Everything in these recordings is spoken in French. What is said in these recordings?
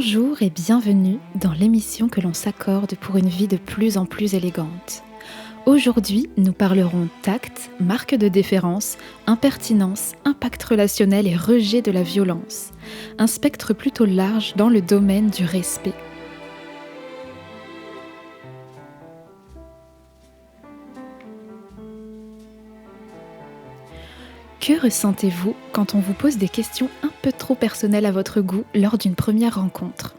Bonjour et bienvenue dans l'émission que l'on s'accorde pour une vie de plus en plus élégante. Aujourd'hui, nous parlerons tact, marque de déférence, impertinence, impact relationnel et rejet de la violence. Un spectre plutôt large dans le domaine du respect. Que ressentez-vous quand on vous pose des questions un peu trop personnelles à votre goût lors d'une première rencontre ?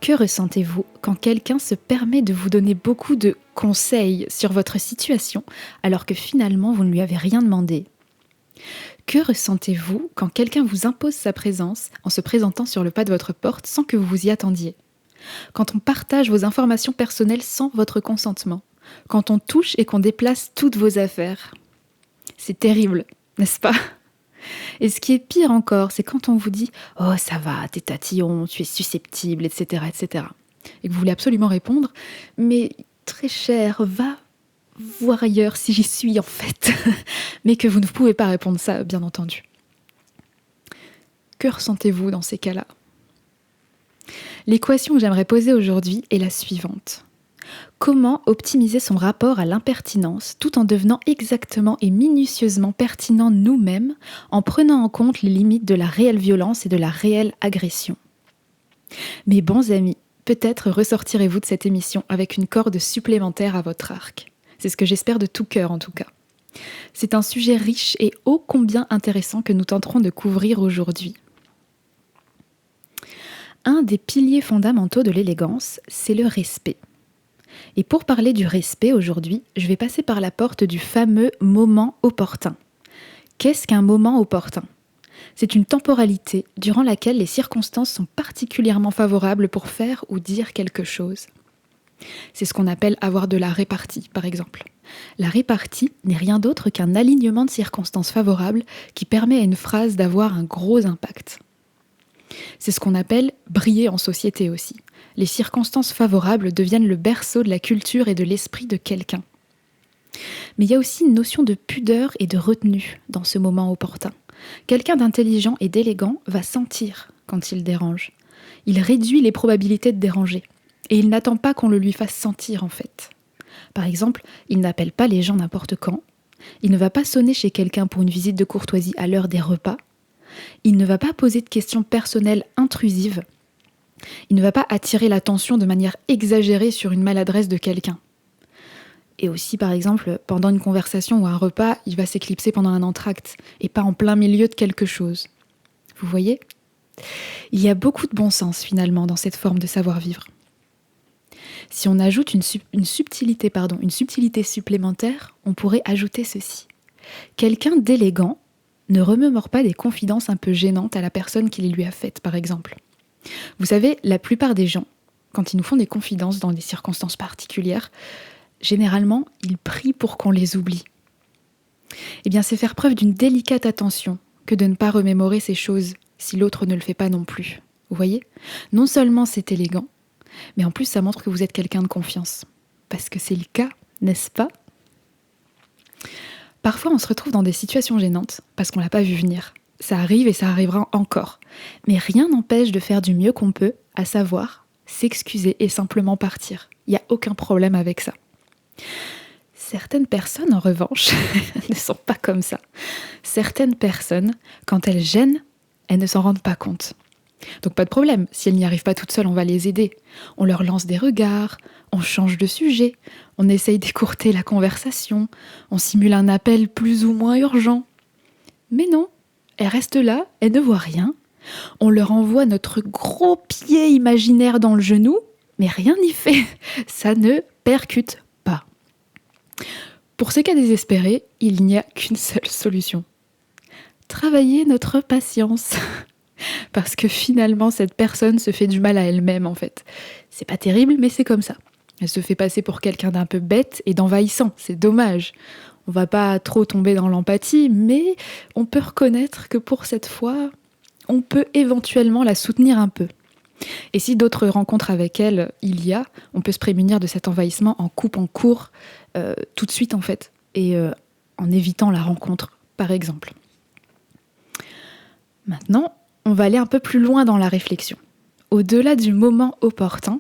Que ressentez-vous quand quelqu'un se permet de vous donner beaucoup de conseils sur votre situation alors que finalement vous ne lui avez rien demandé ? Que ressentez-vous quand quelqu'un vous impose sa présence en se présentant sur le pas de votre porte sans que vous vous y attendiez ? Quand on partage vos informations personnelles sans votre consentement ? Quand on touche et qu'on déplace toutes vos affaires ? C'est terrible, n'est-ce pas ? Et ce qui est pire encore, c'est quand on vous dit « Oh, ça va, t'es tatillon, tu es susceptible, etc. etc. » et que vous voulez absolument répondre « Mais très cher, va voir ailleurs si j'y suis en fait. » mais que vous ne pouvez pas répondre ça, bien entendu. Que ressentez-vous dans ces cas-là ? L'équation que j'aimerais poser aujourd'hui est la suivante. Comment optimiser son rapport à l'impertinence tout en devenant exactement et minutieusement pertinent nous-mêmes en prenant en compte les limites de la réelle violence et de la réelle agression ? Mes bons amis, peut-être ressortirez-vous de cette émission avec une corde supplémentaire à votre arc. C'est ce que j'espère de tout cœur en tout cas. C'est un sujet riche et ô combien intéressant que nous tenterons de couvrir aujourd'hui. Un des piliers fondamentaux de l'élégance, c'est le respect. Et pour parler du respect aujourd'hui, je vais passer par la porte du fameux moment opportun. Qu'est-ce qu'un moment opportun ? C'est une temporalité durant laquelle les circonstances sont particulièrement favorables pour faire ou dire quelque chose. C'est ce qu'on appelle avoir de la répartie, par exemple. La répartie n'est rien d'autre qu'un alignement de circonstances favorables qui permet à une phrase d'avoir un gros impact. C'est ce qu'on appelle briller en société aussi. Les circonstances favorables deviennent le berceau de la culture et de l'esprit de quelqu'un. Mais il y a aussi une notion de pudeur et de retenue dans ce moment opportun. Quelqu'un d'intelligent et d'élégant va sentir quand il dérange. Il réduit les probabilités de déranger. Et il n'attend pas qu'on le lui fasse sentir en fait. Par exemple, il n'appelle pas les gens n'importe quand. Il ne va pas sonner chez quelqu'un pour une visite de courtoisie à l'heure des repas. Il ne va pas poser de questions personnelles intrusives. Il ne va pas attirer l'attention de manière exagérée sur une maladresse de quelqu'un. Et aussi, par exemple, pendant une conversation ou un repas, il va s'éclipser pendant un entracte et pas en plein milieu de quelque chose. Vous voyez ? Il y a beaucoup de bon sens finalement dans cette forme de savoir-vivre. Si on ajoute une subtilité supplémentaire, on pourrait ajouter ceci. Quelqu'un d'élégant ne remémore pas des confidences un peu gênantes à la personne qui les lui a faites, par exemple. Vous savez, la plupart des gens, quand ils nous font des confidences dans des circonstances particulières, généralement, ils prient pour qu'on les oublie. Eh bien, c'est faire preuve d'une délicate attention que de ne pas remémorer ces choses si l'autre ne le fait pas non plus. Vous voyez ? Non seulement c'est élégant, mais en plus ça montre que vous êtes quelqu'un de confiance. Parce que c'est le cas, n'est-ce pas ? Parfois, on se retrouve dans des situations gênantes parce qu'on ne l'a pas vu venir. Ça arrive et ça arrivera encore. Mais rien n'empêche de faire du mieux qu'on peut, à savoir s'excuser et simplement partir. Il n'y a aucun problème avec ça. Certaines personnes, en revanche, ne sont pas comme ça. Certaines personnes, quand elles gênent, elles ne s'en rendent pas compte. Donc pas de problème, si elles n'y arrivent pas toutes seules, on va les aider. On leur lance des regards, on change de sujet, on essaye d'écourter la conversation, on simule un appel plus ou moins urgent. Mais non, elles restent là, elles ne voient rien. On leur envoie notre gros pied imaginaire dans le genou, mais rien n'y fait. Ça ne percute pas. Pour ces cas désespérés, il n'y a qu'une seule solution. Travailler notre patience. Parce que finalement, cette personne se fait du mal à elle-même, en fait. C'est pas terrible, mais c'est comme ça. Elle se fait passer pour quelqu'un d'un peu bête et d'envahissant. C'est dommage. On va pas trop tomber dans l'empathie, mais on peut reconnaître que pour cette fois, on peut éventuellement la soutenir un peu. Et si d'autres rencontres avec elle il y a, on peut se prémunir de cet envahissement en coupant court tout de suite, en fait, et en évitant la rencontre, par exemple. Maintenant, on va aller un peu plus loin dans la réflexion. au-delà du moment opportun,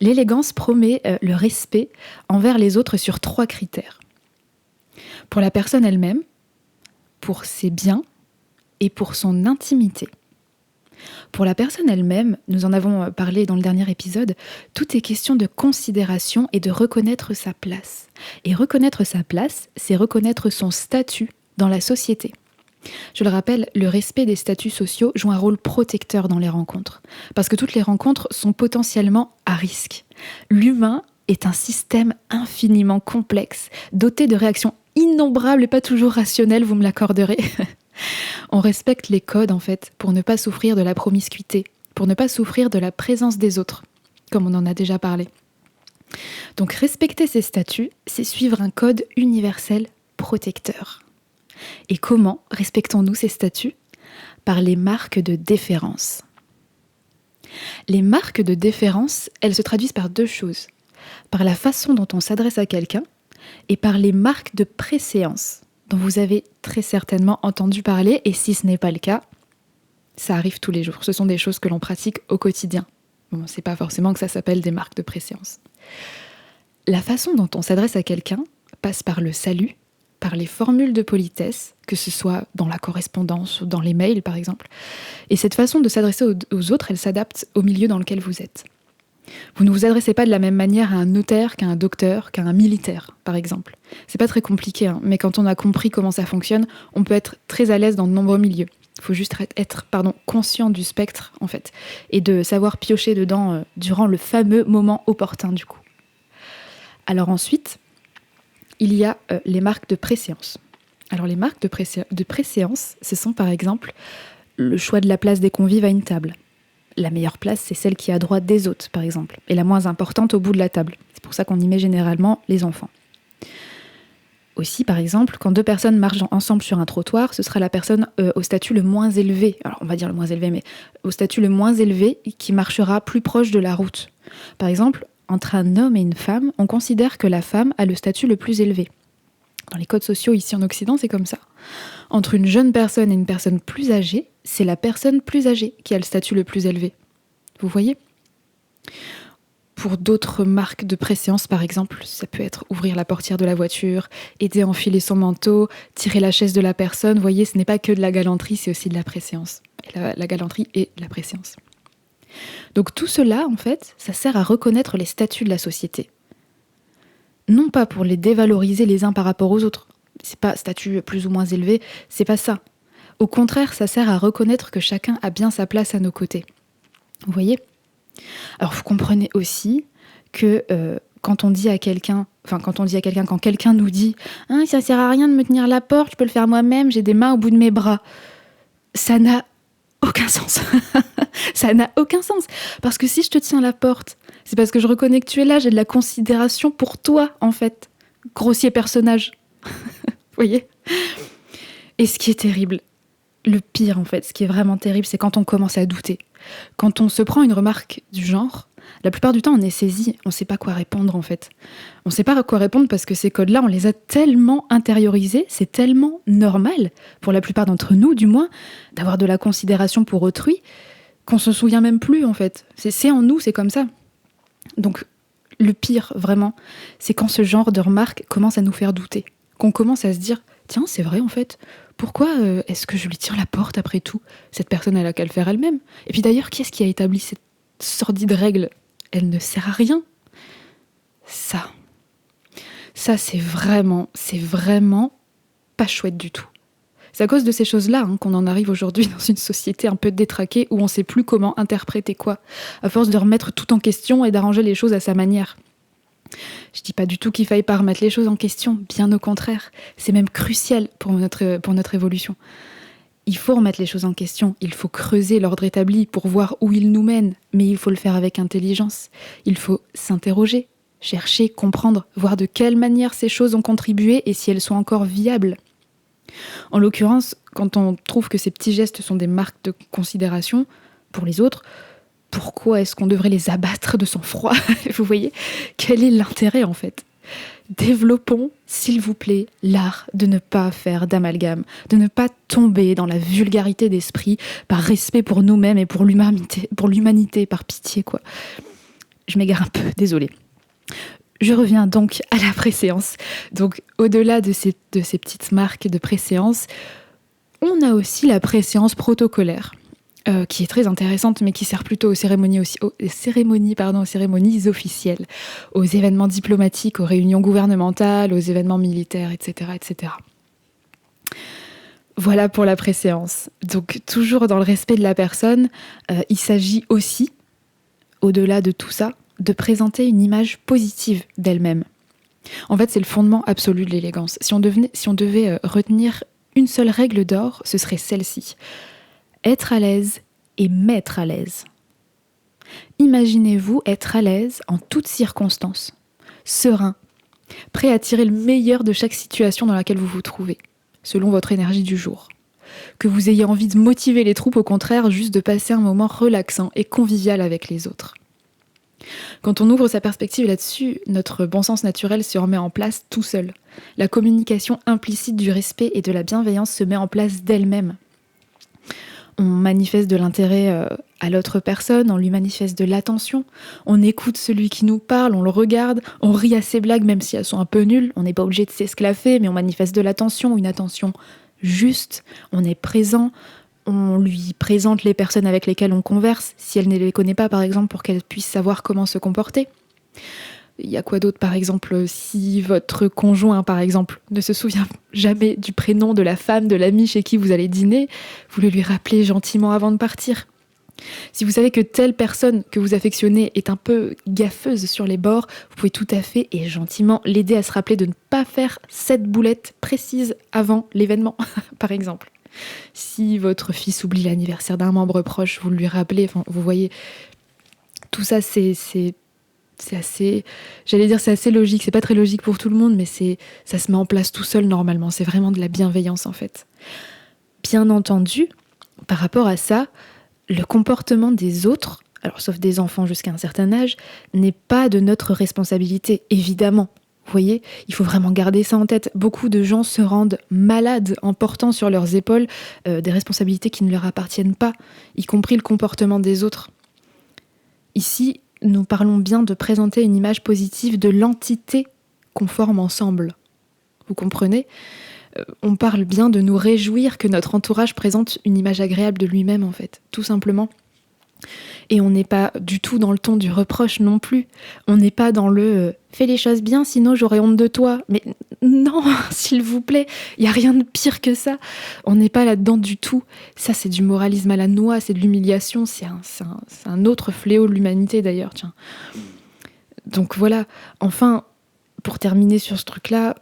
l'élégance promet le respect envers les autres sur 3 critères. Pour la personne elle-même, pour ses biens et pour son intimité. Pour la personne elle-même, nous en avons parlé dans le dernier épisode, tout est question de considération et de reconnaître sa place. Et reconnaître sa place, c'est reconnaître son statut dans la société. Je le rappelle, le respect des statuts sociaux joue un rôle protecteur dans les rencontres, parce que toutes les rencontres sont potentiellement à risque. L'humain est un système infiniment complexe, doté de réactions innombrables et pas toujours rationnelles, vous me l'accorderez. On respecte les codes en fait, pour ne pas souffrir de la promiscuité, pour ne pas souffrir de la présence des autres, comme on en a déjà parlé. Donc respecter ces statuts, c'est suivre un code universel protecteur. Et comment respectons-nous ces statuts ? Par les marques de déférence. Les marques de déférence, elles se traduisent par 2 choses. Par la façon dont on s'adresse à quelqu'un et par les marques de préséance, dont vous avez très certainement entendu parler, et si ce n'est pas le cas, ça arrive tous les jours. Ce sont des choses que l'on pratique au quotidien. Bon, c'est pas forcément que ça s'appelle des marques de préséance. La façon dont on s'adresse à quelqu'un passe par le salut, par les formules de politesse, que ce soit dans la correspondance ou dans les mails par exemple. Et cette façon de s'adresser aux autres, elle s'adapte au milieu dans lequel vous êtes. Vous ne vous adressez pas de la même manière à un notaire qu'à un docteur, qu'à un militaire, par exemple. C'est pas très compliqué, mais quand on a compris comment ça fonctionne, on peut être très à l'aise dans de nombreux milieux. Il faut juste être conscient du spectre, en fait, et de savoir piocher dedans durant le fameux moment opportun, du coup. Alors ensuite, il y a les marques de préséance. Alors les marques de préséance, ce sont par exemple le choix de la place des convives à une table. La meilleure place, c'est celle qui est à droite des hôtes, par exemple, et la moins importante au bout de la table. C'est pour ça qu'on y met généralement les enfants. Aussi, par exemple, quand 2 personnes marchent ensemble sur un trottoir, ce sera la personne au statut le moins élevé, alors on va dire le moins élevé, mais au statut le moins élevé qui marchera plus proche de la route. Par exemple, entre un homme et une femme, on considère que la femme a le statut le plus élevé. Dans les codes sociaux ici en Occident, c'est comme ça. Entre une jeune personne et une personne plus âgée, c'est la personne plus âgée qui a le statut le plus élevé. Vous voyez ? Pour d'autres marques de préséance, par exemple, ça peut être ouvrir la portière de la voiture, aider à enfiler son manteau, tirer la chaise de la personne. Vous voyez, ce n'est pas que de la galanterie, c'est aussi de la préséance. Et la galanterie et la préséance. Donc tout cela, en fait, ça sert à reconnaître les statuts de la société. Non pas pour les dévaloriser les uns par rapport aux autres. C'est pas statut plus ou moins élevé, c'est pas ça. Au contraire, ça sert à reconnaître que chacun a bien sa place à nos côtés. Vous voyez ? Alors vous comprenez aussi que quand quelqu'un nous dit « Ah, ça sert à rien de me tenir la porte, je peux le faire moi-même, j'ai des mains au bout de mes bras », ça n'a aucun sens. Ça n'a aucun sens. Parce que si je te tiens la porte, c'est parce que je reconnais que tu es là, j'ai de la considération pour toi, en fait. Grossier personnage. Vous voyez ? Et ce qui est terrible, le pire, en fait, ce qui est vraiment terrible, c'est quand on commence à douter. Quand on se prend une remarque du genre, la plupart du temps, on est saisi, on ne sait pas quoi répondre, en fait. On ne sait pas quoi répondre parce que ces codes-là, on les a tellement intériorisés, c'est tellement normal, pour la plupart d'entre nous, du moins, d'avoir de la considération pour autrui, qu'on se souvient même plus, en fait. C'est en nous, c'est comme ça. Donc, le pire, vraiment, c'est quand ce genre de remarques commence à nous faire douter. Qu'on commence à se dire, tiens, c'est vrai, en fait, pourquoi est-ce que je lui tire la porte après tout ? Cette personne, elle a qu'à le faire elle-même. Et puis d'ailleurs, qui est-ce qui a établi cette sordide règle ? Elle ne sert à rien. Ça, c'est vraiment pas chouette du tout. C'est à cause de ces choses-là qu'on en arrive aujourd'hui dans une société un peu détraquée où on ne sait plus comment interpréter quoi, à force de remettre tout en question et d'arranger les choses à sa manière. Je dis pas du tout qu'il faille pas remettre les choses en question, bien au contraire. C'est même crucial pour notre évolution. Il faut remettre les choses en question, il faut creuser l'ordre établi pour voir où il nous mène, mais il faut le faire avec intelligence. Il faut s'interroger, chercher, comprendre, voir de quelle manière ces choses ont contribué et si elles sont encore viables. En l'occurrence, quand on trouve que ces petits gestes sont des marques de considération pour les autres, pourquoi est-ce qu'on devrait les abattre de sang-froid ? Vous voyez ? Quel est l'intérêt en fait ? développons, s'il vous plaît, l'art de ne pas faire d'amalgame, de ne pas tomber dans la vulgarité d'esprit par respect pour nous-mêmes et pour l'humanité, par pitié, quoi. Je m'égare un peu, désolée. Je reviens donc à la préséance. Donc, au-delà de ces petites marques de préséance, on a aussi la préséance protocolaire, qui est très intéressante, mais qui sert plutôt aux cérémonies officielles, aux événements diplomatiques, aux réunions gouvernementales, aux événements militaires, etc., etc. Voilà pour la préséance. Donc, toujours dans le respect de la personne, il s'agit aussi, au-delà de tout ça, de présenter une image positive d'elle-même. En fait, c'est le fondement absolu de l'élégance. Si on devait retenir une seule règle d'or, ce serait celle-ci. Être à l'aise et mettre à l'aise. Imaginez-vous être à l'aise en toutes circonstances, serein, prêt à tirer le meilleur de chaque situation dans laquelle vous vous trouvez, selon votre énergie du jour. Que vous ayez envie de motiver les troupes, au contraire, juste de passer un moment relaxant et convivial avec les autres. Quand on ouvre sa perspective là-dessus, notre bon sens naturel se remet en place tout seul. La communication implicite du respect et de la bienveillance se met en place d'elle-même. On manifeste de l'intérêt à l'autre personne, on lui manifeste de l'attention, on écoute celui qui nous parle, on le regarde, on rit à ses blagues même si elles sont un peu nulles, on n'est pas obligé de s'esclaffer, mais on manifeste de l'attention, une attention juste, on est présent, on lui présente les personnes avec lesquelles on converse, si elle ne les connaît pas par exemple, pour qu'elle puisse savoir comment se comporter. Il y a quoi d'autre par exemple, si votre conjoint par exemple ne se souvient jamais du prénom de la femme, de l'ami chez qui vous allez dîner, vous le lui rappelez gentiment avant de partir. Si vous savez que telle personne que vous affectionnez est un peu gaffeuse sur les bords, vous pouvez tout à fait et gentiment l'aider à se rappeler de ne pas faire cette boulette précise avant l'événement, par exemple. Si votre fils oublie l'anniversaire d'un membre proche, vous lui rappelez, enfin, vous voyez, tout ça c'est assez, c'est assez logique, c'est pas très logique pour tout le monde, mais ça se met en place tout seul normalement, c'est vraiment de la bienveillance en fait. Bien entendu, par rapport à ça, le comportement des autres, alors sauf des enfants jusqu'à un certain âge, n'est pas de notre responsabilité, évidemment. Vous voyez, il faut vraiment garder ça en tête. Beaucoup de gens se rendent malades en portant sur leurs épaules des responsabilités qui ne leur appartiennent pas, y compris le comportement des autres. Ici, nous parlons bien de présenter une image positive de l'entité qu'on forme ensemble. Vous comprenez ? On parle bien de nous réjouir que notre entourage présente une image agréable de lui-même, en fait, tout simplement. Et on n'est pas du tout dans le ton du reproche non plus. On n'est pas dans le « fais les choses bien, sinon j'aurai honte de toi ». Mais non, s'il vous plaît, il n'y a rien de pire que ça. On n'est pas là-dedans du tout. Ça, c'est du moralisme à la noix, c'est de l'humiliation. C'est un autre fléau de l'humanité, d'ailleurs. Tiens. Donc voilà, enfin, pour terminer sur ce truc-là,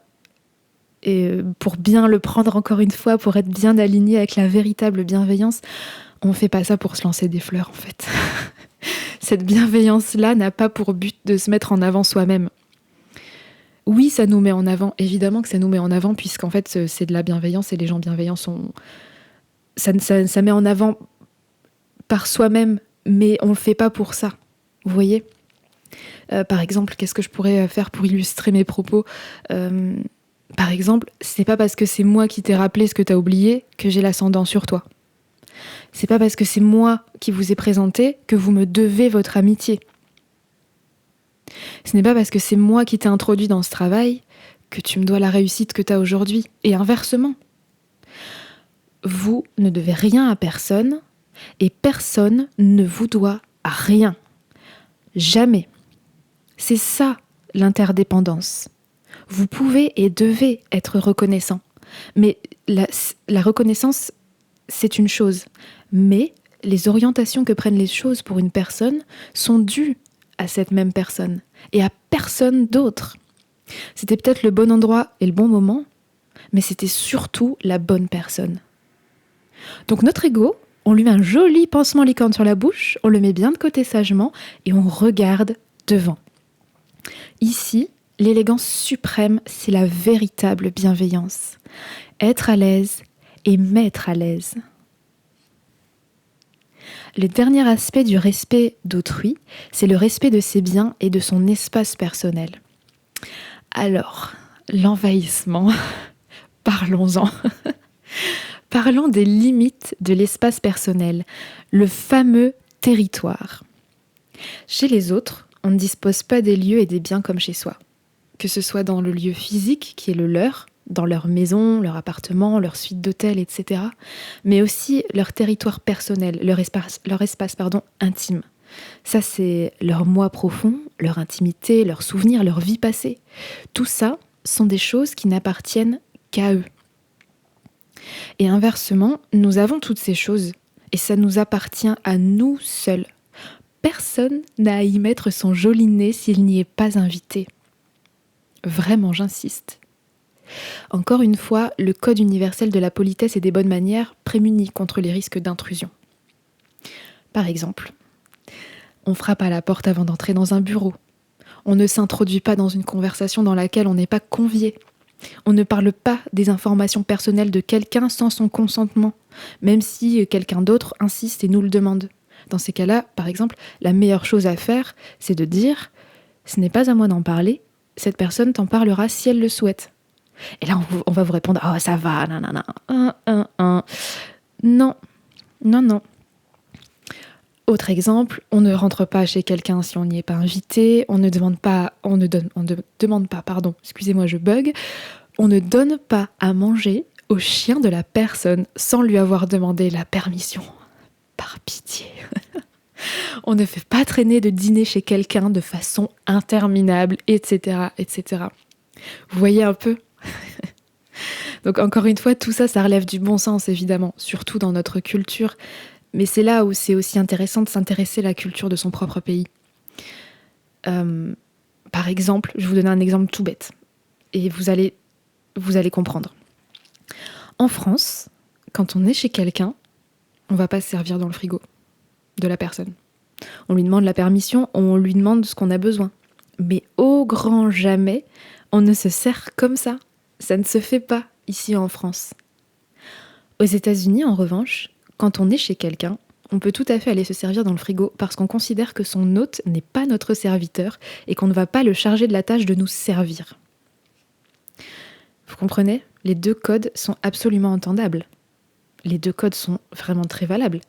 et pour bien le prendre encore une fois, pour être bien aligné avec la véritable bienveillance, on fait pas ça pour se lancer des fleurs en fait. Cette bienveillance-là n'a pas pour but de se mettre en avant soi-même. Oui, ça nous met en avant, évidemment que ça nous met en avant, puisqu'en fait c'est de la bienveillance et les gens bienveillants ça met en avant par soi-même, mais on le fait pas pour ça. Vous voyez ? Par exemple, qu'est-ce que je pourrais faire pour illustrer mes propos ? Par exemple, c'est pas parce que c'est moi qui t'ai rappelé ce que t'as oublié que j'ai l'ascendant sur toi. C'est pas parce que c'est moi qui vous ai présenté que vous me devez votre amitié. Ce n'est pas parce que c'est moi qui t'ai introduit dans ce travail que tu me dois la réussite que t'as aujourd'hui. Et inversement. Vous ne devez rien à personne et personne ne vous doit rien. Jamais. C'est ça l'interdépendance. Vous pouvez et devez être reconnaissant. Mais la reconnaissance, c'est une chose. Mais les orientations que prennent les choses pour une personne sont dues à cette même personne et à personne d'autre. C'était peut-être le bon endroit et le bon moment, mais c'était surtout la bonne personne. Donc notre ego, on lui met un joli pansement licorne sur la bouche, on le met bien de côté sagement et on regarde devant. Ici, l'élégance suprême, c'est la véritable bienveillance. Être à l'aise et mettre à l'aise. Le dernier aspect du respect d'autrui, c'est le respect de ses biens et de son espace personnel. Alors, l'envahissement, parlons-en. Parlons des limites de l'espace personnel, le fameux territoire. Chez les autres, on ne dispose pas des lieux et des biens comme chez soi. Que ce soit dans le lieu physique, qui est le leur, dans leur maison, leur appartement, leur suite d'hôtel, etc., mais aussi leur territoire personnel, leur espace intime. Ça, c'est leur moi profond, leur intimité, leurs souvenirs, leur vie passée. Tout ça sont des choses qui n'appartiennent qu'à eux. Et inversement, nous avons toutes ces choses, et ça nous appartient à nous seuls. Personne n'a à y mettre son joli nez s'il n'y est pas invité. Vraiment, j'insiste. Encore une fois, le Code universel de la politesse et des bonnes manières prémunit contre les risques d'intrusion. Par exemple, on frappe à la porte avant d'entrer dans un bureau. On ne s'introduit pas dans une conversation dans laquelle on n'est pas convié. On ne parle pas des informations personnelles de quelqu'un sans son consentement, même si quelqu'un d'autre insiste et nous le demande. Dans ces cas-là, par exemple, la meilleure chose à faire, c'est de dire « ce n'est pas à moi d'en parler, cette personne t'en parlera si elle le souhaite ». Et là, on va vous répondre « oh, ça va, nanana, Non, non, non. Autre exemple, on ne rentre pas chez quelqu'un si on n'y est pas invité, on ne donne pas à manger au chien de la personne sans lui avoir demandé la permission. Par pitié. On ne fait pas traîner de dîner chez quelqu'un de façon interminable, etc., etc. Vous voyez un peu ? Donc encore une fois, tout ça, ça relève du bon sens, évidemment, surtout dans notre culture. Mais c'est là où c'est aussi intéressant de s'intéresser à la culture de son propre pays. Par exemple, je vais vous donner un exemple tout bête. Et vous allez comprendre. En France, quand on est chez quelqu'un, on ne va pas se servir dans le frigo de la personne. On lui demande la permission, on lui demande ce qu'on a besoin. Mais au grand jamais, on ne se sert comme ça. Ça ne se fait pas ici en France. Aux États-Unis, en revanche, quand on est chez quelqu'un, on peut tout à fait aller se servir dans le frigo parce qu'on considère que son hôte n'est pas notre serviteur et qu'on ne va pas le charger de la tâche de nous servir. Vous comprenez ? Les deux codes sont absolument entendables. Les deux codes sont vraiment très valables.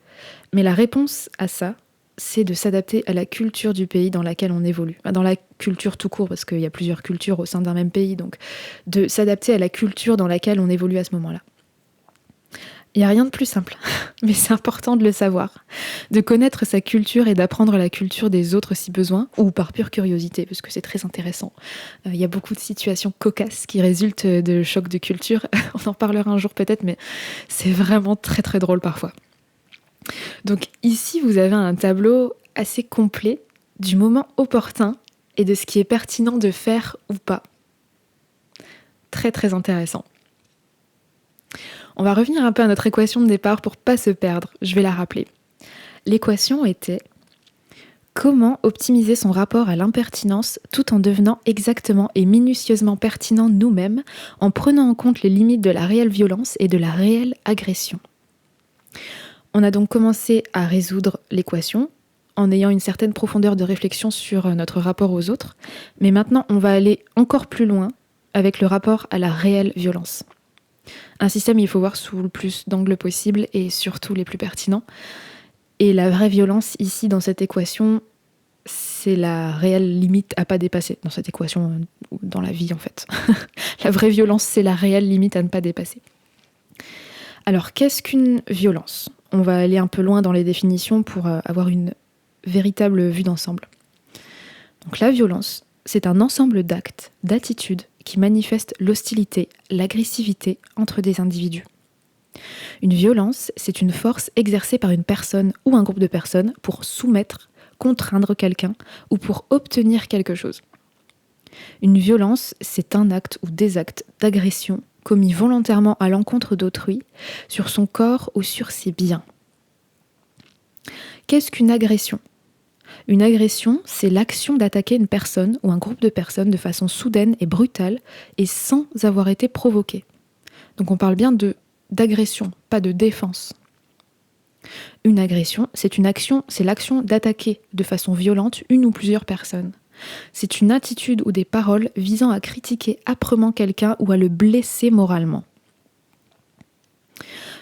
Mais la réponse à ça, c'est de s'adapter à la culture du pays dans laquelle on évolue. Dans la culture tout court, parce qu'il y a plusieurs cultures au sein d'un même pays, donc de s'adapter à la culture dans laquelle on évolue à ce moment-là. Il n'y a rien de plus simple, mais c'est important de le savoir, de connaître sa culture et d'apprendre la culture des autres si besoin, ou par pure curiosité, parce que c'est très intéressant. Il y a beaucoup de situations cocasses qui résultent de chocs de culture, on en parlera un jour peut-être, mais c'est vraiment très très drôle parfois. Donc ici, vous avez un tableau assez complet du moment opportun et de ce qui est pertinent de faire ou pas. Très très intéressant. On va revenir un peu à notre équation de départ pour pas se perdre, je vais la rappeler. L'équation était comment optimiser son rapport à l'impertinence tout en devenant exactement et minutieusement pertinent nous-mêmes en prenant en compte les limites de la réelle violence et de la réelle agression. On a donc commencé à résoudre l'équation en ayant une certaine profondeur de réflexion sur notre rapport aux autres, mais maintenant on va aller encore plus loin avec le rapport à la réelle violence. Un système, il faut voir sous le plus d'angles possible et surtout les plus pertinents. Et la vraie violence ici dans cette équation, c'est la réelle limite à pas dépasser. Dans cette équation, dans la vie en fait. La vraie violence, c'est la réelle limite à ne pas dépasser. Alors, qu'est-ce qu'une violence ? On va aller un peu loin dans les définitions pour avoir une véritable vue d'ensemble. Donc la violence, c'est un ensemble d'actes, d'attitudes qui manifestent l'hostilité, l'agressivité entre des individus. Une violence, c'est une force exercée par une personne ou un groupe de personnes pour soumettre, contraindre quelqu'un ou pour obtenir quelque chose. Une violence, c'est un acte ou des actes d'agression commis volontairement à l'encontre d'autrui, sur son corps ou sur ses biens. Qu'est-ce qu'une agression ? Une agression, c'est l'action d'attaquer une personne ou un groupe de personnes de façon soudaine et brutale et sans avoir été provoquée. Donc on parle bien d'agression, pas de défense. Une agression, c'est l'action d'attaquer de façon violente une ou plusieurs personnes. C'est une attitude ou des paroles visant à critiquer âprement quelqu'un ou à le blesser moralement.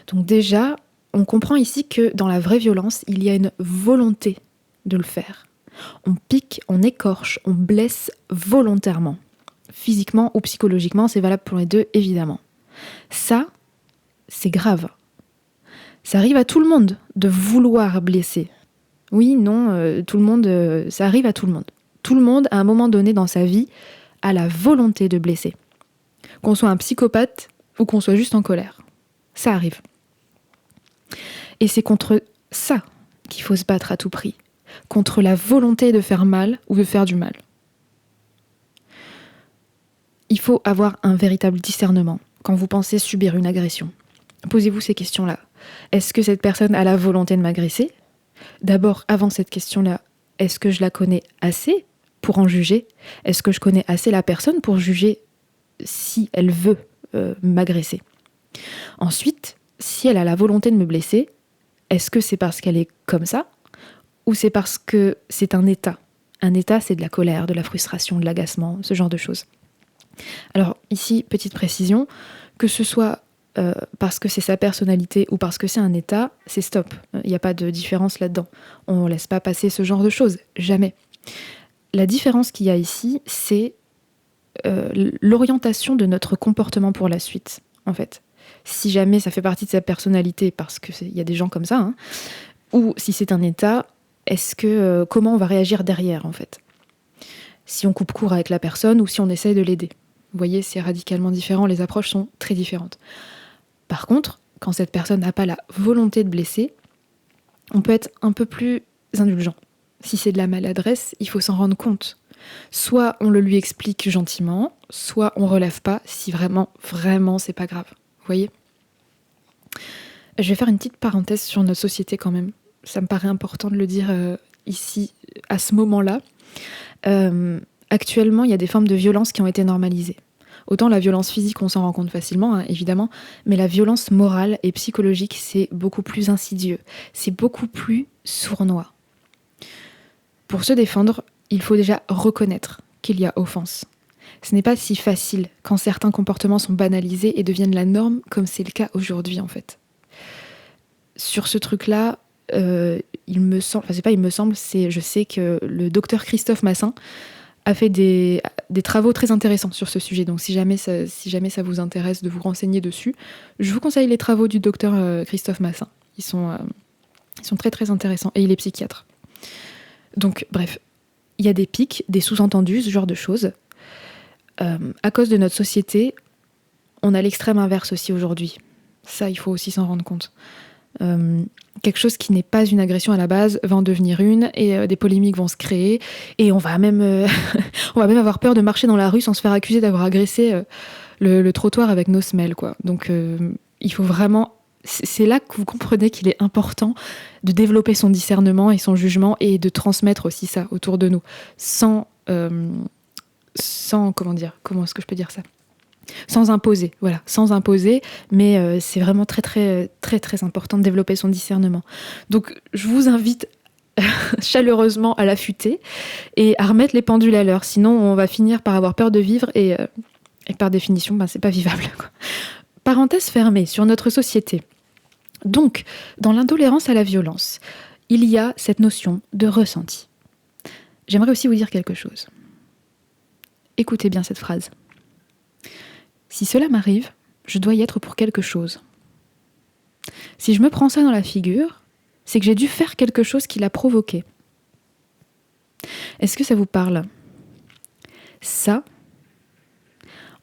Donc déjà, on comprend ici que dans la vraie violence, il y a une volonté de le faire. On pique, on écorche, on blesse volontairement. Physiquement ou psychologiquement, c'est valable pour les deux, évidemment. Ça, c'est grave. Ça arrive à tout le monde de vouloir blesser. Oui, non, tout le monde, ça arrive à tout le monde. Tout le monde, à un moment donné dans sa vie, a la volonté de blesser. Qu'on soit un psychopathe ou qu'on soit juste en colère. Ça arrive. Et c'est contre ça qu'il faut se battre à tout prix. Contre la volonté de faire mal ou de faire du mal. Il faut avoir un véritable discernement quand vous pensez subir une agression. Posez-vous ces questions-là. Est-ce que cette personne a la volonté de m'agresser ? D'abord, avant cette question-là, est-ce que je la connais assez pour en juger ? Est-ce que je connais assez la personne pour juger si elle veut m'agresser ? Ensuite, si elle a la volonté de me blesser, est-ce que c'est parce qu'elle est comme ça ? Ou c'est parce que c'est un état ? Un état, c'est de la colère, de la frustration, de l'agacement, ce genre de choses. Alors ici, petite précision, que ce soit parce que c'est sa personnalité ou parce que c'est un état, c'est stop. Il n'y a pas de différence là-dedans. On ne laisse pas passer ce genre de choses, jamais. La différence qu'il y a ici, c'est l'orientation de notre comportement pour la suite, en fait. Si jamais ça fait partie de sa personnalité, parce qu'il y a des gens comme ça, ou si c'est un état, comment on va réagir derrière, en fait. Si on coupe court avec la personne ou si on essaye de l'aider. Vous voyez, c'est radicalement différent, les approches sont très différentes. Par contre, quand cette personne n'a pas la volonté de blesser, on peut être un peu plus indulgent. Si c'est de la maladresse, il faut s'en rendre compte. Soit on le lui explique gentiment, soit on relève pas si vraiment, vraiment c'est pas grave. Vous voyez ? Je vais faire une petite parenthèse sur notre société quand même. Ça me paraît important de le dire ici, à ce moment-là. Actuellement, il y a des formes de violence qui ont été normalisées. Autant la violence physique, on s'en rend compte facilement, évidemment, mais la violence morale et psychologique, c'est beaucoup plus insidieux, c'est beaucoup plus sournois. Pour se défendre, il faut déjà reconnaître qu'il y a offense. Ce n'est pas si facile quand certains comportements sont banalisés et deviennent la norme, comme c'est le cas aujourd'hui, en fait. Sur ce truc-là, je sais que le docteur Christophe Massin a fait des travaux très intéressants sur ce sujet. Donc si jamais ça vous intéresse de vous renseigner dessus, je vous conseille les travaux du docteur Christophe Massin. Ils sont très très intéressants et il est psychiatre. Donc bref, il y a des pics, des sous-entendus, ce genre de choses. À cause de notre société, on a l'extrême inverse aussi aujourd'hui. Ça, il faut aussi s'en rendre compte. Quelque chose qui n'est pas une agression à la base va en devenir une et des polémiques vont se créer et on va même avoir peur de marcher dans la rue sans se faire accuser d'avoir agressé le trottoir avec nos semelles, quoi. Donc il faut vraiment, c'est là que vous comprenez qu'il est important de développer son discernement et son jugement et de transmettre aussi ça autour de nous sans comment est-ce que je peux dire ça, sans imposer, mais c'est vraiment très très très très important de développer son discernement. Donc je vous invite chaleureusement à l'affûter et à remettre les pendules à l'heure, sinon on va finir par avoir peur de vivre et par définition, c'est pas vivable, quoi. Parenthèse fermée sur notre société. Donc, dans l'intolérance à la violence, il y a cette notion de ressenti. J'aimerais aussi vous dire quelque chose. Écoutez bien cette phrase. Si cela m'arrive, je dois y être pour quelque chose. Si je me prends ça dans la figure, c'est que j'ai dû faire quelque chose qui l'a provoqué. Est-ce que ça vous parle ? Ça,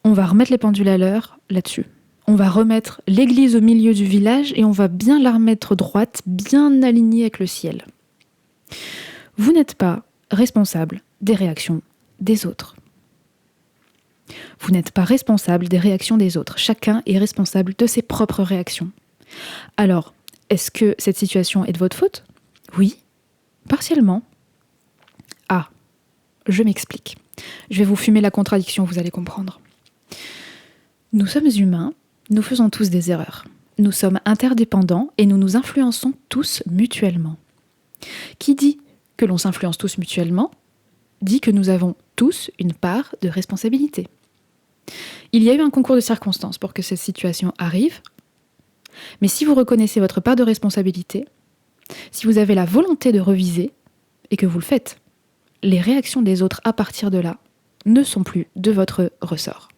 on va remettre les pendules à l'heure là-dessus. On va remettre l'église au milieu du village et on va bien la remettre droite, bien alignée avec le ciel. Vous n'êtes pas responsable des réactions des autres. Vous n'êtes pas responsable des réactions des autres. Chacun est responsable de ses propres réactions. Alors, est-ce que cette situation est de votre faute ? Oui, partiellement. Ah, je m'explique. Je vais vous fumer la contradiction, vous allez comprendre. Nous sommes humains, nous faisons tous des erreurs. Nous sommes interdépendants et nous nous influençons tous mutuellement. Qui dit que l'on s'influence tous mutuellement dit que nous avons tous une part de responsabilité. Il y a eu un concours de circonstances pour que cette situation arrive, mais si vous reconnaissez votre part de responsabilité, si vous avez la volonté de reviser, et que vous le faites, les réactions des autres à partir de là ne sont plus de votre ressort.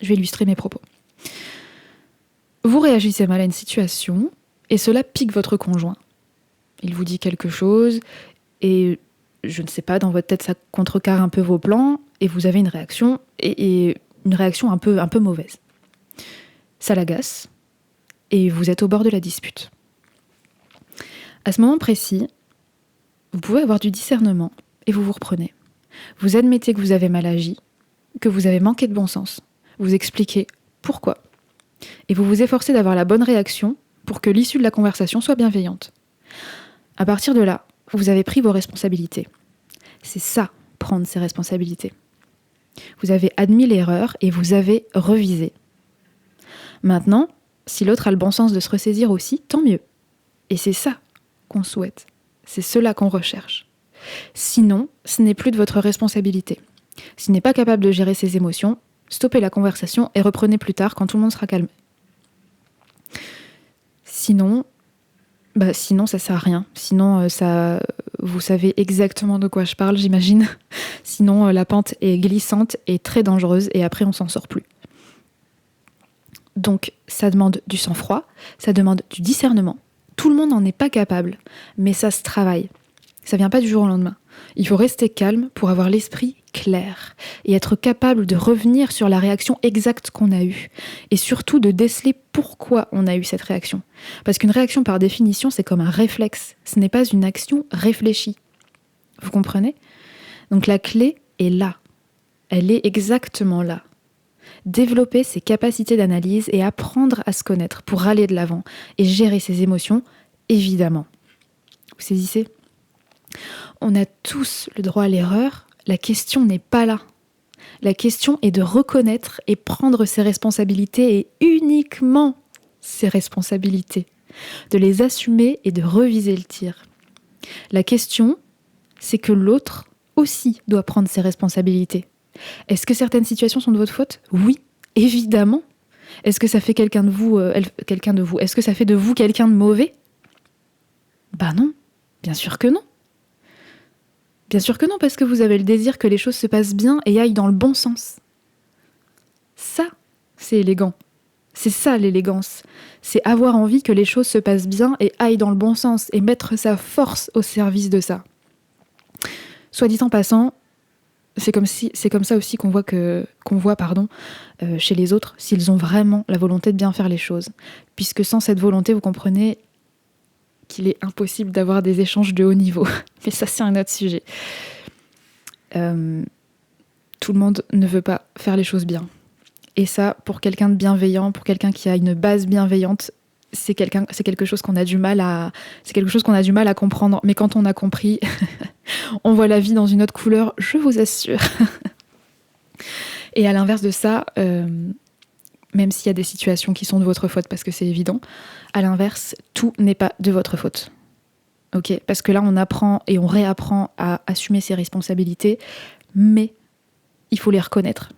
Je vais illustrer mes propos. Vous réagissez mal à une situation, et cela pique votre conjoint. Il vous dit quelque chose, et je ne sais pas, dans votre tête, ça contrecarre un peu vos plans, et vous avez une réaction, et une réaction un peu mauvaise. Ça l'agace, et vous êtes au bord de la dispute. À ce moment précis, vous pouvez avoir du discernement, et vous vous reprenez. Vous admettez que vous avez mal agi, que vous avez manqué de bon sens. Vous expliquez pourquoi. Et vous vous efforcez d'avoir la bonne réaction pour que l'issue de la conversation soit bienveillante. À partir de là, vous avez pris vos responsabilités. C'est ça, prendre ses responsabilités. Vous avez admis l'erreur et vous avez revisé. Maintenant, si l'autre a le bon sens de se ressaisir aussi, tant mieux. Et c'est ça qu'on souhaite. C'est cela qu'on recherche. Sinon, ce n'est plus de votre responsabilité. S'il n'est pas capable de gérer ses émotions, stoppez la conversation et reprenez plus tard quand tout le monde sera calme. Sinon, ça sert à rien. Sinon, vous savez exactement de quoi je parle, j'imagine. Sinon, la pente est glissante et très dangereuse et après, on s'en sort plus. Donc, ça demande du sang-froid, ça demande du discernement. Tout le monde n'en est pas capable, mais ça se travaille. Ça vient pas du jour au lendemain. Il faut rester calme pour avoir l'esprit clair et être capable de revenir sur la réaction exacte qu'on a eue et surtout de déceler pourquoi on a eu cette réaction. Parce qu'une réaction par définition, c'est comme un réflexe. Ce n'est pas une action réfléchie. Vous comprenez ? Donc la clé est là. Elle est exactement là. Développer ses capacités d'analyse et apprendre à se connaître pour aller de l'avant et gérer ses émotions, évidemment. Vous saisissez ? On a tous le droit à l'erreur, la question n'est pas là. La question est de reconnaître et prendre ses responsabilités et uniquement ses responsabilités, de les assumer et de reviser le tir. La question, c'est que l'autre aussi doit prendre ses responsabilités. Est-ce que certaines situations sont de votre faute ? Oui, évidemment. Est-ce que ça fait quelqu'un de vous Est-ce que ça fait de vous quelqu'un de mauvais ? Bah non, bien sûr que non. Bien sûr que non, parce que vous avez le désir que les choses se passent bien et aillent dans le bon sens. Ça, c'est élégant. C'est ça l'élégance. C'est avoir envie que les choses se passent bien et aillent dans le bon sens et mettre sa force au service de ça. Soit dit en passant, c'est comme ça aussi qu'on voit chez les autres s'ils ont vraiment la volonté de bien faire les choses. Puisque sans cette volonté, vous comprenez qu'il est impossible d'avoir des échanges de haut niveau. Mais ça, c'est un autre sujet. Tout le monde ne veut pas faire les choses bien. Et ça, pour quelqu'un de bienveillant, pour quelqu'un qui a une base bienveillante, c'est quelque chose qu'on a du mal à comprendre. Mais quand on a compris, on voit la vie dans une autre couleur, je vous assure. Et à l'inverse de ça, même s'il y a des situations qui sont de votre faute, parce que c'est évident, à l'inverse, tout n'est pas de votre faute. Ok ? Parce que là, on apprend et on réapprend à assumer ses responsabilités, mais il faut les reconnaître.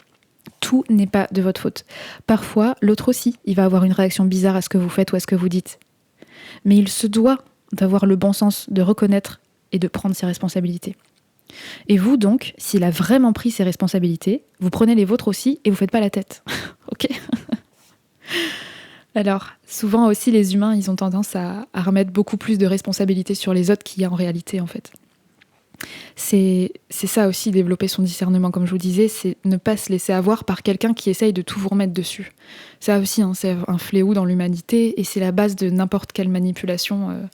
Tout n'est pas de votre faute. Parfois, l'autre aussi, il va avoir une réaction bizarre à ce que vous faites ou à ce que vous dites. Mais il se doit d'avoir le bon sens de reconnaître et de prendre ses responsabilités. Et vous, donc, s'il a vraiment pris ses responsabilités, vous prenez les vôtres aussi et vous faites pas la tête. Ok ? Alors, souvent aussi, les humains, ils ont tendance à remettre beaucoup plus de responsabilités sur les autres qu'il y a en réalité, en fait. C'est ça aussi, développer son discernement, comme je vous disais, c'est ne pas se laisser avoir par quelqu'un qui essaye de tout vous remettre dessus. Ça aussi, c'est un fléau dans l'humanité et c'est la base de n'importe quelle manipulation,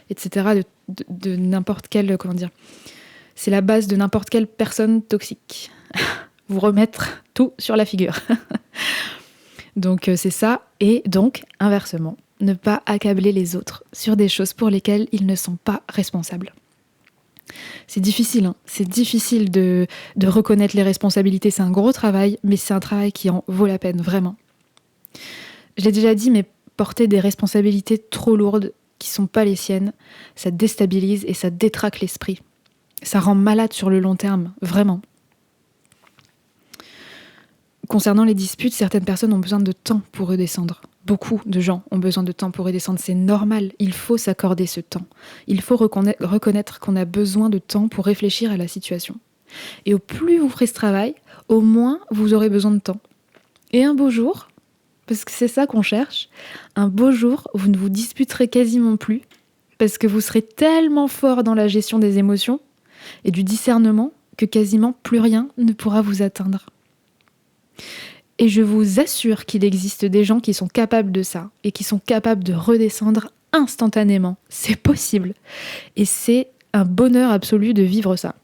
etc., de n'importe quelle, c'est la base de n'importe quelle personne toxique. Vous remettre tout sur la figure. Donc c'est ça, et donc, inversement, ne pas accabler les autres sur des choses pour lesquelles ils ne sont pas responsables. C'est difficile, c'est difficile de reconnaître les responsabilités, c'est un gros travail, mais c'est un travail qui en vaut la peine, vraiment. Je l'ai déjà dit, mais porter des responsabilités trop lourdes, qui sont pas les siennes, ça déstabilise et ça détraque l'esprit. Ça rend malade sur le long terme, vraiment. Concernant les disputes, certaines personnes ont besoin de temps pour redescendre. Beaucoup de gens ont besoin de temps pour redescendre. C'est normal, il faut s'accorder ce temps. Il faut reconnaître qu'on a besoin de temps pour réfléchir à la situation. Et au plus vous ferez ce travail, au moins vous aurez besoin de temps. Et un beau jour, parce que c'est ça qu'on cherche, un beau jour, vous ne vous disputerez quasiment plus, parce que vous serez tellement fort dans la gestion des émotions et du discernement que quasiment plus rien ne pourra vous atteindre. Et je vous assure qu'il existe des gens qui sont capables de ça et qui sont capables de redescendre instantanément. C'est possible. Et c'est un bonheur absolu de vivre ça.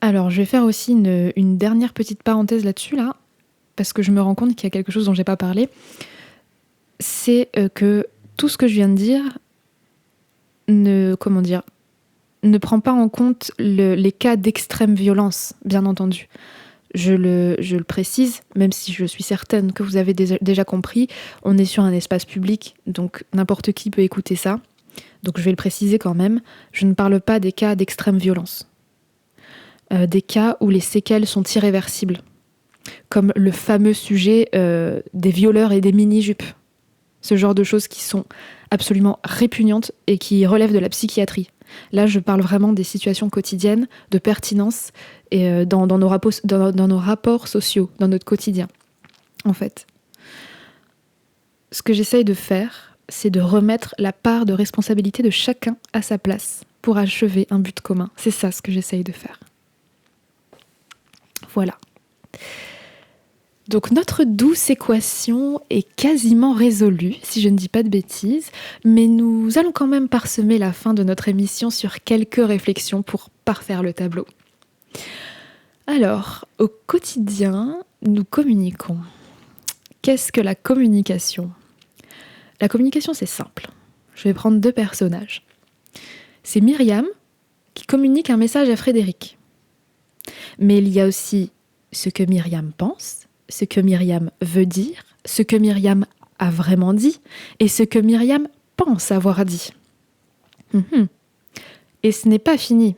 Alors, je vais faire aussi une dernière petite parenthèse là-dessus, là, parce que je me rends compte qu'il y a quelque chose dont j'ai pas parlé. C'est que tout ce que je viens de dire ne prend pas en compte les cas d'extrême violence, bien entendu. Je le précise, même si je suis certaine que vous avez déjà compris, on est sur un espace public, donc n'importe qui peut écouter ça. Donc je vais le préciser quand même, je ne parle pas des cas d'extrême violence. Des cas où les séquelles sont irréversibles, comme le fameux sujet des violeurs et des mini-jupes. Ce genre de choses qui sont absolument répugnantes et qui relèvent de la psychiatrie. Là, je parle vraiment des situations quotidiennes, de pertinence et dans nos rapports sociaux, dans notre quotidien, en fait. Ce que j'essaye de faire, c'est de remettre la part de responsabilité de chacun à sa place pour achever un but commun. C'est ça ce que j'essaye de faire. Voilà. Donc notre douce équation est quasiment résolue, si je ne dis pas de bêtises, mais nous allons quand même parsemer la fin de notre émission sur quelques réflexions pour parfaire le tableau. Alors, au quotidien, nous communiquons. Qu'est-ce que la communication ? La communication, c'est simple. Je vais prendre 2 personnages. C'est Myriam qui communique un message à Frédéric. Mais il y a aussi ce que Myriam pense, ce que Myriam veut dire, ce que Myriam a vraiment dit et ce que Myriam pense avoir dit. Et ce n'est pas fini.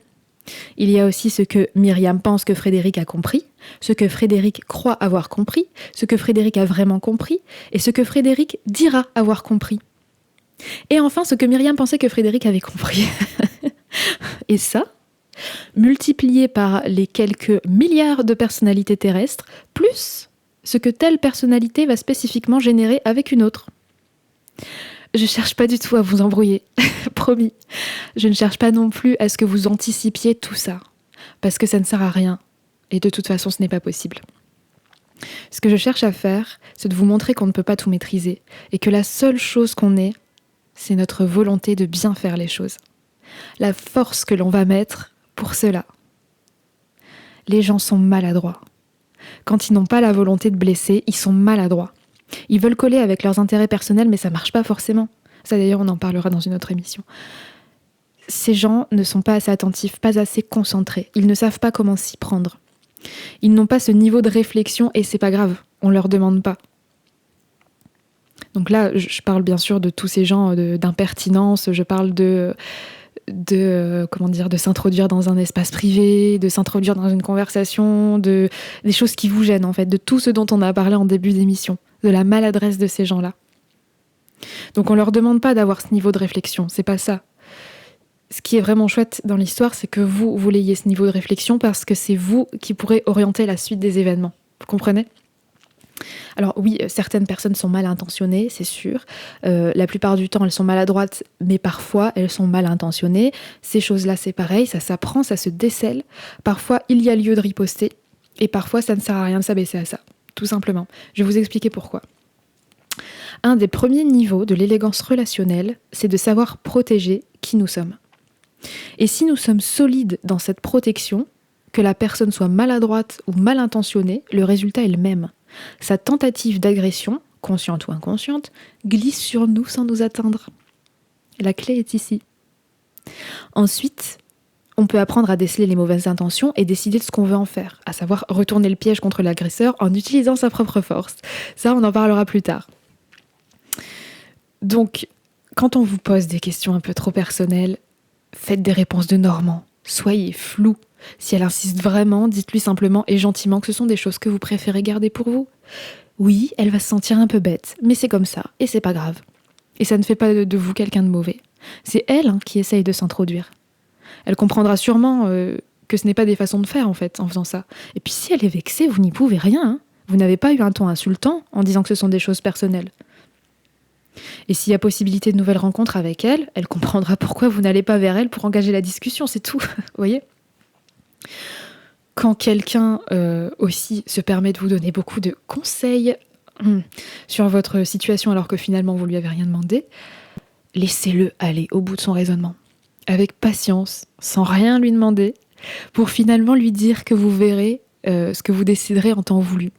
Il y a aussi ce que Myriam pense que Frédéric a compris, ce que Frédéric croit avoir compris, ce que Frédéric a vraiment compris et ce que Frédéric dira avoir compris. Et enfin, ce que Myriam pensait que Frédéric avait compris. Et ça, multiplié par les quelques milliards de personnalités terrestres, plus ce que telle personnalité va spécifiquement générer avec une autre. Je cherche pas du tout à vous embrouiller, promis. Je ne cherche pas non plus à ce que vous anticipiez tout ça, parce que ça ne sert à rien, et de toute façon ce n'est pas possible. Ce que je cherche à faire, c'est de vous montrer qu'on ne peut pas tout maîtriser, et que la seule chose qu'on ait, c'est notre volonté de bien faire les choses. La force que l'on va mettre pour cela. Les gens sont maladroits. Quand ils n'ont pas la volonté de blesser, ils sont maladroits. Ils veulent coller avec leurs intérêts personnels, mais ça ne marche pas forcément. Ça d'ailleurs, on en parlera dans une autre émission. Ces gens ne sont pas assez attentifs, pas assez concentrés. Ils ne savent pas comment s'y prendre. Ils n'ont pas ce niveau de réflexion et c'est pas grave, on ne leur demande pas. Donc là, je parle bien sûr de tous ces gens d'impertinence, je parle de s'introduire dans un espace privé, de s'introduire dans une conversation, des choses qui vous gênent en fait, de tout ce dont on a parlé en début d'émission, de la maladresse de ces gens-là. Donc on leur demande pas d'avoir ce niveau de réflexion, c'est pas ça. Ce qui est vraiment chouette dans l'histoire, c'est que vous l'ayez ce niveau de réflexion parce que c'est vous qui pourrez orienter la suite des événements. Vous comprenez ? Alors oui, certaines personnes sont mal intentionnées, c'est sûr. La plupart du temps, elles sont maladroites, mais parfois, elles sont mal intentionnées. Ces choses-là, c'est pareil, ça s'apprend, ça se décèle. Parfois, il y a lieu de riposter, et parfois, ça ne sert à rien de s'abaisser à ça, tout simplement. Je vais vous expliquer pourquoi. Un des premiers niveaux de l'élégance relationnelle, c'est de savoir protéger qui nous sommes. Et si nous sommes solides dans cette protection, que la personne soit maladroite ou mal intentionnée, le résultat est le même. Sa tentative d'agression, consciente ou inconsciente, glisse sur nous sans nous atteindre. La clé est ici. Ensuite, on peut apprendre à déceler les mauvaises intentions et décider de ce qu'on veut en faire, à savoir retourner le piège contre l'agresseur en utilisant sa propre force. Ça, on en parlera plus tard. Donc, quand on vous pose des questions un peu trop personnelles, Faites des réponses de Normand. Soyez flou. Si elle insiste vraiment, dites-lui simplement et gentiment que ce sont des choses que vous préférez garder pour vous. Oui, elle va se sentir un peu bête, mais c'est comme ça, et c'est pas grave. Et ça ne fait pas de vous quelqu'un de mauvais. C'est elle qui essaye de s'introduire. Elle comprendra sûrement que ce n'est pas des façons de faire, en fait, en faisant ça. Et puis si elle est vexée, vous n'y pouvez rien. Hein. Vous n'avez pas eu un ton insultant en disant que ce sont des choses personnelles. Et s'il y a possibilité de nouvelles rencontres avec elle, elle comprendra pourquoi vous n'allez pas vers elle pour engager la discussion, c'est tout. Vous voyez ? Quand quelqu'un aussi se permet de vous donner beaucoup de conseils sur votre situation alors que finalement vous lui avez rien demandé, laissez-le aller au bout de son raisonnement, avec patience, sans rien lui demander, pour finalement lui dire que vous verrez ce que vous déciderez en temps voulu,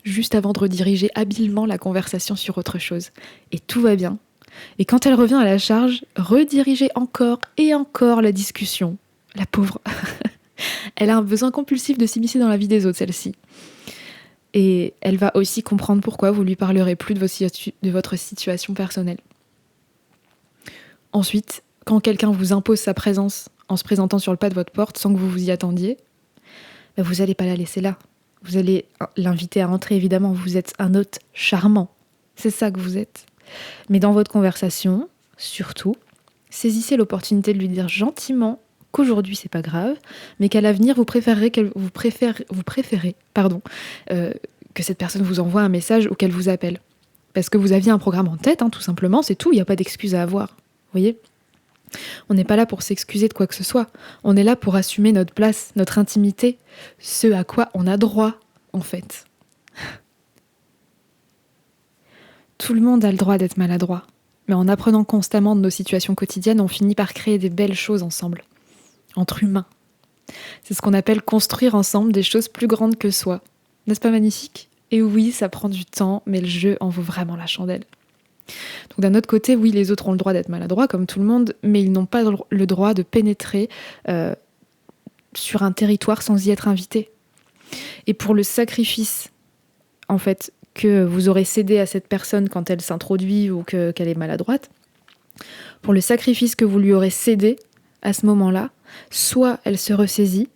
juste avant de rediriger habilement la conversation sur autre chose. Et tout va bien. Et quand elle revient à la charge, redirigez encore et encore la discussion. La pauvre. Elle a un besoin compulsif de s'immiscer dans la vie des autres, celle-ci. Et elle va aussi comprendre pourquoi vous lui parlerez plus de votre situation personnelle. Ensuite, quand quelqu'un vous impose sa présence en se présentant sur le pas de votre porte sans que vous vous y attendiez, vous n'allez pas la laisser là. Vous allez l'inviter à rentrer, évidemment. Vous êtes un hôte charmant. C'est ça que vous êtes. Mais dans votre conversation, surtout, saisissez l'opportunité de lui dire gentiment qu'aujourd'hui c'est pas grave, mais qu'à l'avenir vous préférez que cette personne vous envoie un message ou qu'elle vous appelle. Parce que vous aviez un programme en tête, tout simplement, c'est tout, il n'y a pas d'excuse à avoir. Vous voyez ? On n'est pas là pour s'excuser de quoi que ce soit. On est là pour assumer notre place, notre intimité, ce à quoi on a droit, en fait. Tout le monde a le droit d'être maladroit. Mais en apprenant constamment de nos situations quotidiennes, on finit par créer des belles choses ensemble. Entre humains. C'est ce qu'on appelle construire ensemble des choses plus grandes que soi. N'est-ce pas magnifique ? Et oui, ça prend du temps, mais le jeu en vaut vraiment la chandelle. Donc d'un autre côté, oui, les autres ont le droit d'être maladroits, comme tout le monde, mais ils n'ont pas le droit de pénétrer sur un territoire sans y être invités. Et pour le sacrifice, en fait, que vous aurez cédé à cette personne quand elle s'introduit ou qu'elle est maladroite, pour le sacrifice que vous lui aurez cédé à ce moment-là, soit elle se ressaisit,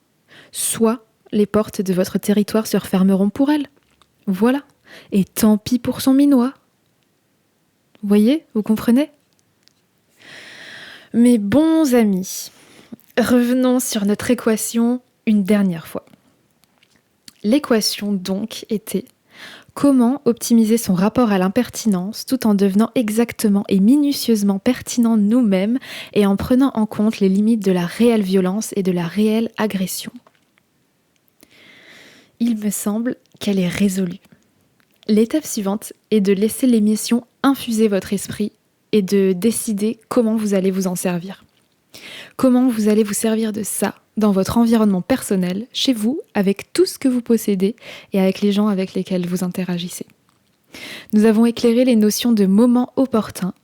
soit les portes de votre territoire se refermeront pour elle. Voilà. Et tant pis pour son minois. Vous voyez ? Vous comprenez ? Mes bons amis, revenons sur notre équation une dernière fois. L'équation donc était: comment optimiser son rapport à l'impertinence tout en devenant exactement et minutieusement pertinent nous-mêmes et en prenant en compte les limites de la réelle violence et de la réelle agression. Il me semble qu'elle est résolue. L'étape suivante est de laisser l'émission infuser votre esprit et de décider comment vous allez vous en servir. Comment vous allez vous servir de ça dans votre environnement personnel, chez vous, avec tout ce que vous possédez et avec les gens avec lesquels vous interagissez. Nous avons éclairé les notions de moment opportun,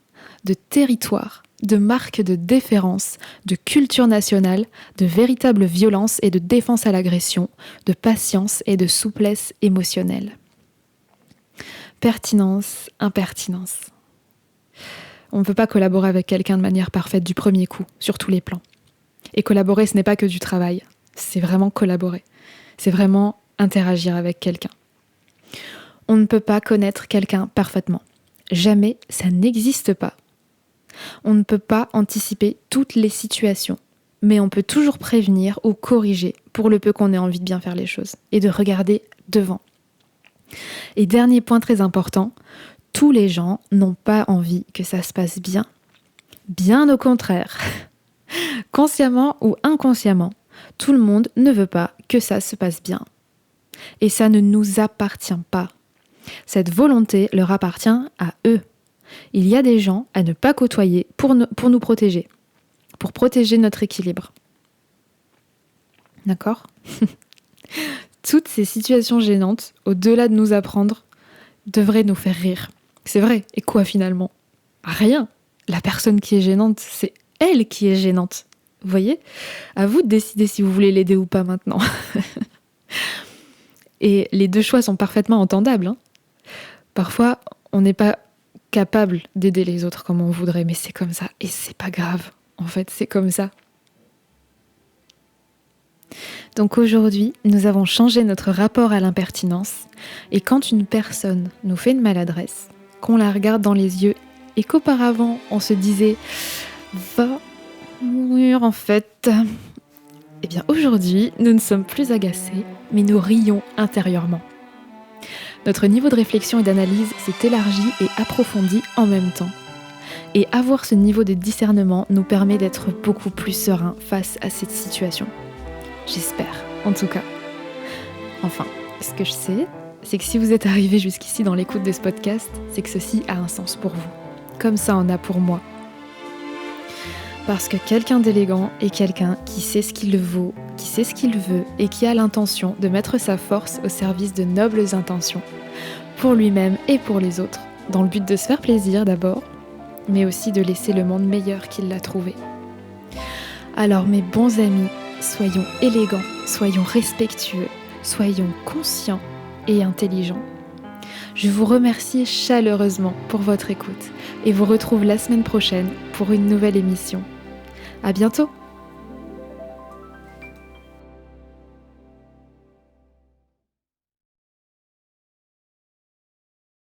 de territoire, de marque de déférence, de culture nationale, de véritable violence et de défense à l'agression, de patience et de souplesse émotionnelle. Pertinence, impertinence. On ne peut pas collaborer avec quelqu'un de manière parfaite du premier coup, sur tous les plans. Et collaborer, ce n'est pas que du travail, c'est vraiment collaborer. C'est vraiment interagir avec quelqu'un. On ne peut pas connaître quelqu'un parfaitement. Jamais, ça n'existe pas. On ne peut pas anticiper toutes les situations, mais on peut toujours prévenir ou corriger pour le peu qu'on ait envie de bien faire les choses et de regarder devant. Et dernier point très important, tous les gens n'ont pas envie que ça se passe bien. Bien au contraire. Consciemment ou inconsciemment, tout le monde ne veut pas que ça se passe bien. Et ça ne nous appartient pas. Cette volonté leur appartient à eux. Il y a des gens à ne pas côtoyer pour nous protéger, pour protéger notre équilibre. D'accord ? Toutes ces situations gênantes, au-delà de nous apprendre, devraient nous faire rire. C'est vrai. Et quoi finalement ? Rien. La personne qui est gênante, c'est elle qui est gênante. Vous voyez ? À vous de décider si vous voulez l'aider ou pas maintenant. Et les deux choix sont parfaitement entendables. Parfois, on n'est pas capable d'aider les autres comme on voudrait, mais c'est comme ça et c'est pas grave. En fait, c'est comme ça. Donc aujourd'hui, nous avons changé notre rapport à l'impertinence et quand une personne nous fait une maladresse, qu'on la regarde dans les yeux et qu'auparavant on se disait « va mourir en fait », eh bien aujourd'hui, nous ne sommes plus agacés, mais nous rions intérieurement. Notre niveau de réflexion et d'analyse s'est élargi et approfondi en même temps. Et avoir ce niveau de discernement nous permet d'être beaucoup plus sereins face à cette situation. J'espère, en tout cas. Enfin, ce que je sais, c'est que si vous êtes arrivé jusqu'ici dans l'écoute de ce podcast, c'est que ceci a un sens pour vous. Comme ça en a pour moi. Parce que quelqu'un d'élégant est quelqu'un qui sait ce qu'il vaut, qui sait ce qu'il veut et qui a l'intention de mettre sa force au service de nobles intentions, pour lui-même et pour les autres, dans le but de se faire plaisir d'abord, mais aussi de laisser le monde meilleur qu'il l'a trouvé. Alors mes bons amis, soyons élégants, soyons respectueux, soyons conscients et intelligents. Je vous remercie chaleureusement pour votre écoute et vous retrouve la semaine prochaine pour une nouvelle émission. À bientôt!